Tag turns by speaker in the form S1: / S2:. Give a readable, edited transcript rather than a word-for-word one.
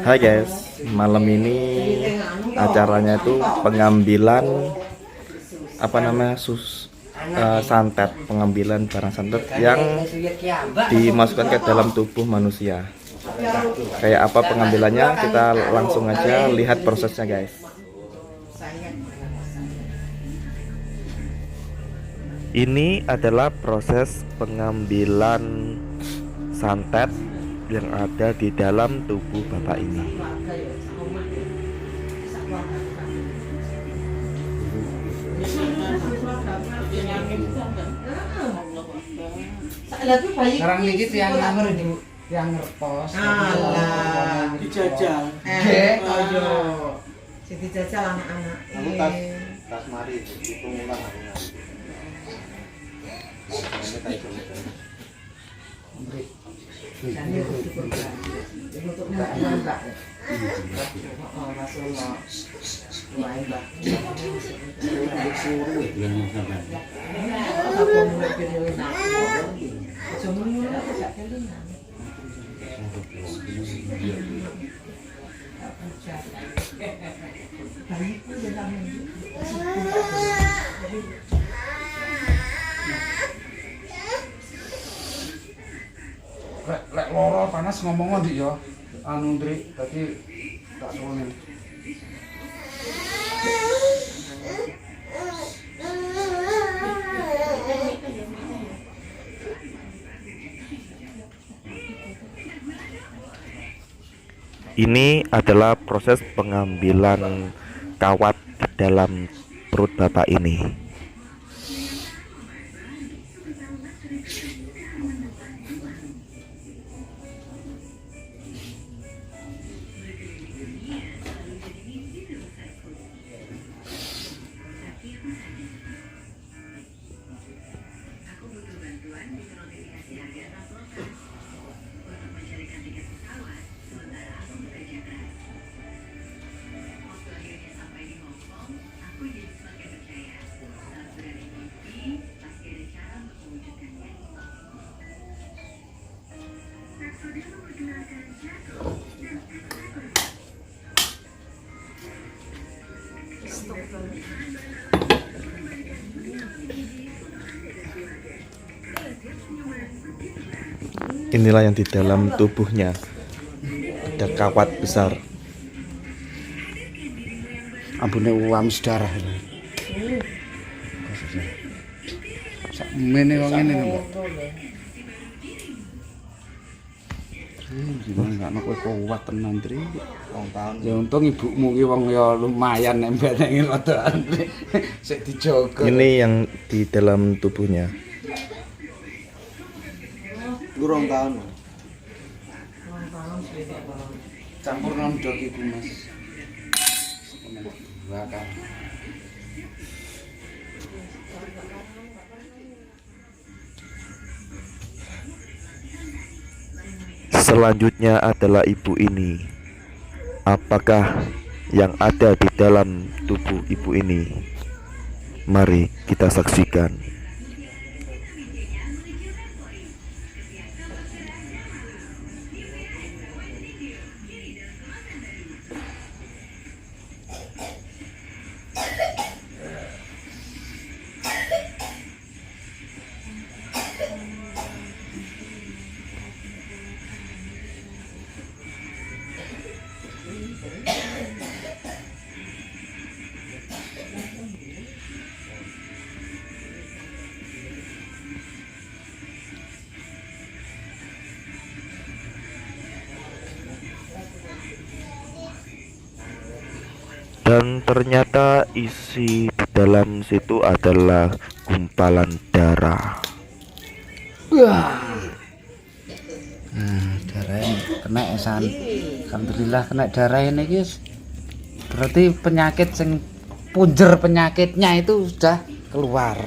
S1: Hai guys, malam ini acaranya itu pengambilan santet, pengambilan barang santet yang dimasukkan ke dalam tubuh manusia. Kayak apa pengambilannya? Kita langsung aja lihat prosesnya guys. Ini adalah proses pengambilan santet yang ada di dalam tubuh bapak ini.
S2: Sekarang ini yang nganger ini yang ngertos.
S3: Alah, dijajal.
S2: Jadi dijajal anak-anak.
S1: Kamu tas mari itu ulang aku nanti.
S2: Untuk mbak. Oh, Rasulullah. Doain mbak. Aku mulai pilih aku. Cuma mulai aku tak pilih
S3: Lek loro panas ngomong ndik ya. Anu Ndri, tadi tak suwun.
S1: Ini adalah proses pengambilan kawat di dalam perut bapak ini. Inilah yang di dalam tubuhnya, ada kawat besar.
S3: Ambune uam darah. Sak mene wong ngene lho. Gimana gak ono kowe kuat tenan Ndri.
S1: Wong tahun.
S3: Ya untung ibumu ki wong ya lumayan nembek ning rodoan. Sik dijogo.
S1: Ini yang di dalam tubuhnya.
S4: Durung tahun.
S3: Campur non dok iku Mas. Bakal.
S1: Selanjutnya adalah ibu ini. Apakah yang ada di dalam tubuh ibu ini? Mari kita saksikan. Dan ternyata isi di dalam situ adalah gumpalan darah.
S3: Wah. Nah, darahnya kena esan. Alhamdulillah kena darah ini guys. Berarti penyakit sing punjer penyakitnya itu sudah keluar.